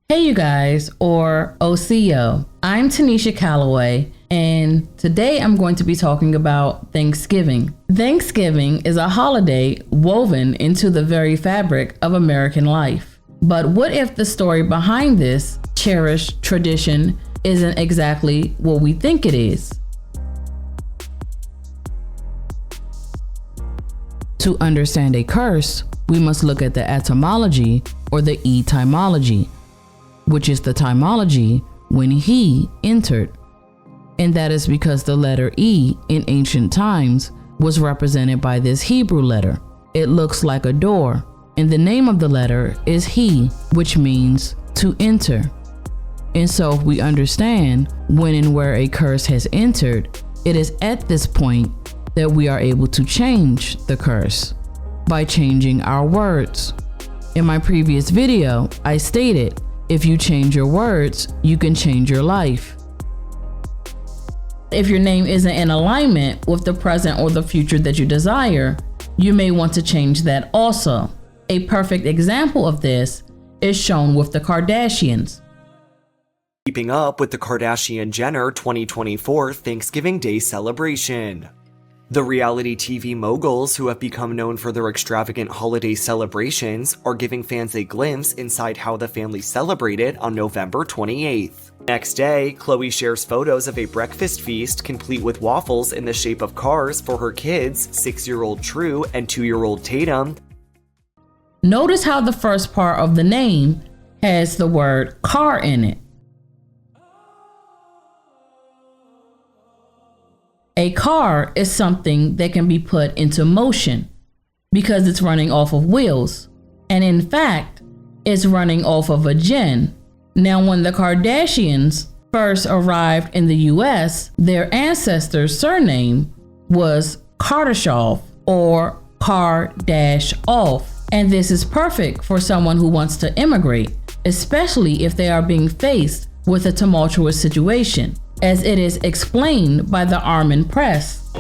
Hey you guys, or OCO. I'm Tanisha Calloway, and today I'm going to be talking about Thanksgiving. Thanksgiving is a holiday woven into the very fabric of American life. But what if the story behind this cherished tradition isn't exactly what we think it is? To understand a curse, we must look at the etymology or the etymology, which is the etymology when he entered. And that is because the letter E in ancient times was represented by this Hebrew letter. It looks like a door, and the name of the letter is he, which means to enter. And so if we understand when and where a curse has entered, it is at this point that we are able to change the curse by changing our words. In my previous video, I stated, if you change your words, you can change your life. If your name isn't in alignment with the present or the future that you desire, you may want to change that also. A perfect example of this is shown with the Kardashians. Keeping up with the Kardashian-Jenner 2024 Thanksgiving Day celebration. The reality TV moguls who have become known for their extravagant holiday celebrations are giving fans a glimpse inside how the family celebrated on November 28th. Next day, Khloe shares photos of a breakfast feast complete with waffles in the shape of cars for her kids, 6-year-old True and 2-year-old Tatum. Notice how the first part of the name has the word car in it. A car is something that can be put into motion because it's running off of wheels. And in fact, it's running off of a gen. Now, when the Kardashians first arrived in the US, their ancestors' surname was Kardashev or Kardashoff. And this is perfect for someone who wants to immigrate, especially if they are being faced with a tumultuous situation, as it is explained by the Armin Press.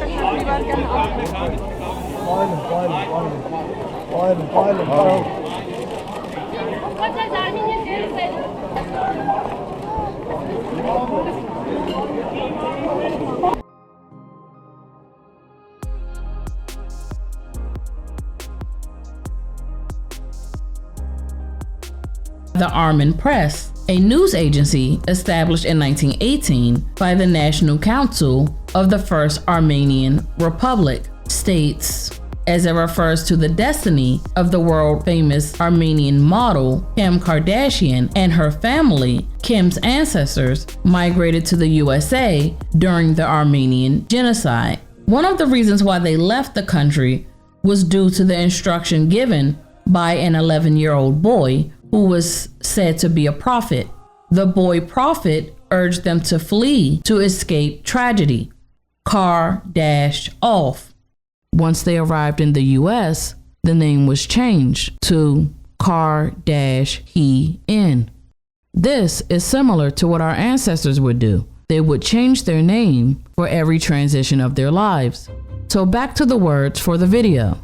The Armin Press, a news agency established in 1918 by the National Council of the First Armenian Republic, states, as it refers to the destiny of the world-famous Armenian model Kim Kardashian and her family, Kim's ancestors migrated to the USA during the Armenian genocide. One of the reasons why they left the country was due to the instruction given by an 11-year-old boy who was said to be a prophet. The boy prophet urged them to flee to escape tragedy. Kardashoff. Once they arrived in the US, the name was changed to Kardashian. This is similar to what our ancestors would do. They would change their name for every transition of their lives. So back to the words for the video.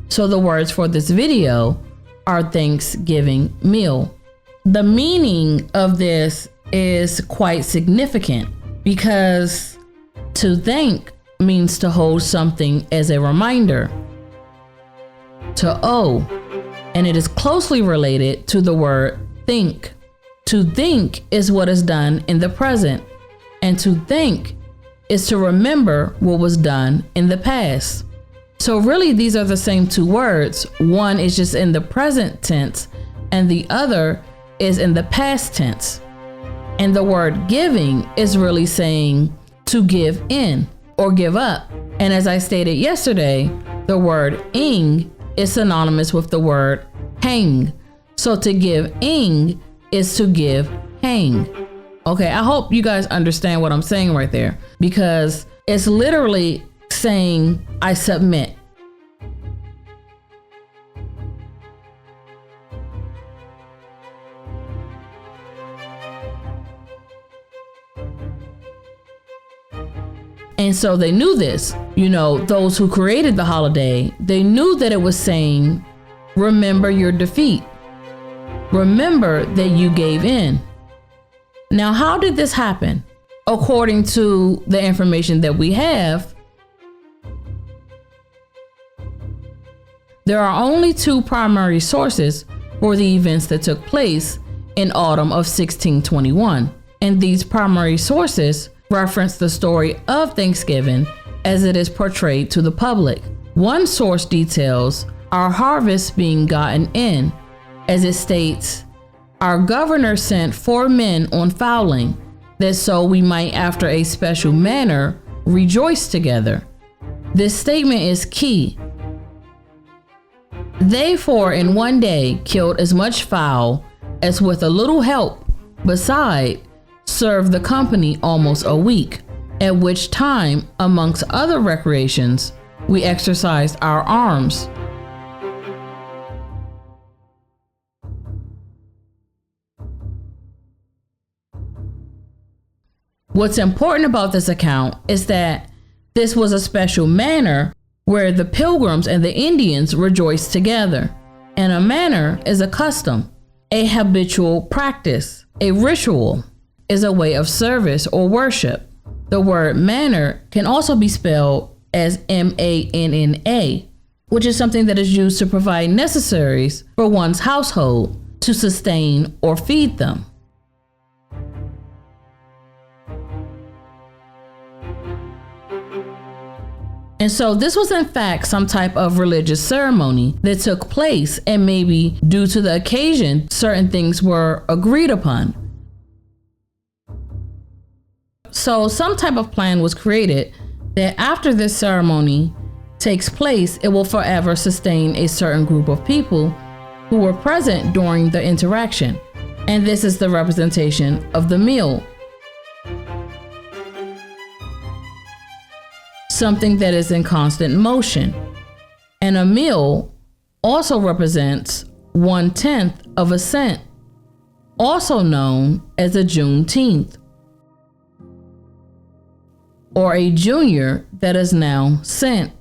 So the words for this video are Thanksgiving meal. The meaning of this is quite significant because to thank means to hold something as a reminder, to owe, and it is closely related to the word think. To think is what is done in the present, and to think is to remember what was done in the past. So really, these are the same two words. One is just in the present tense, and the other is in the past tense. And the word giving is really saying to give in or give up. And as I stated yesterday, the word ing is synonymous with the word hang. So to give ing is to give hang. Okay, I hope you guys understand what I'm saying right there, because it's literally saying I submit. And so they knew this, those who created the holiday, they knew that it was saying, remember your defeat. remember that you gave in. Now, how did this happen? According to the information that we have, there are only two primary sources for the events that took place in autumn of 1621, and these primary sources reference the story of Thanksgiving as it is portrayed to the public. One source details our harvest being gotten in, as it states, "Our governor sent 4 men on fowling, that so we might after a special manner rejoice together." This statement is key. They 4 in one day killed as much fowl as with a little help beside served the company almost a week, at which time, amongst other recreations, we exercised our arms. What's important about this account is that this was a special manner where the pilgrims and the Indians rejoiced together. And a manner is a custom, a habitual practice. A ritual is a way of service or worship. The word manner can also be spelled as M-A-N-N-A, which is something that is used to provide necessaries for one's household to sustain or feed them. And so this was in fact some type of religious ceremony that took place, and maybe due to the occasion, certain things were agreed upon. So some type of plan was created that after this ceremony takes place, it will forever sustain a certain group of people who were present during the interaction. And this is the representation of the meal. Something that is in constant motion. And a meal also represents 1/10 of a cent, also known as a Juneteenth, or a junior that is now sent,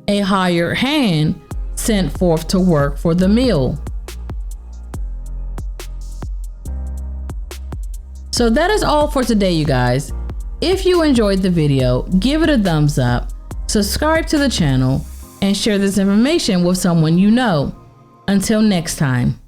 a hired hand sent forth to work for the meal. So that is all for today, you guys. If you enjoyed the video, give it a thumbs up, subscribe to the channel, and share this information with someone you know. Until next time.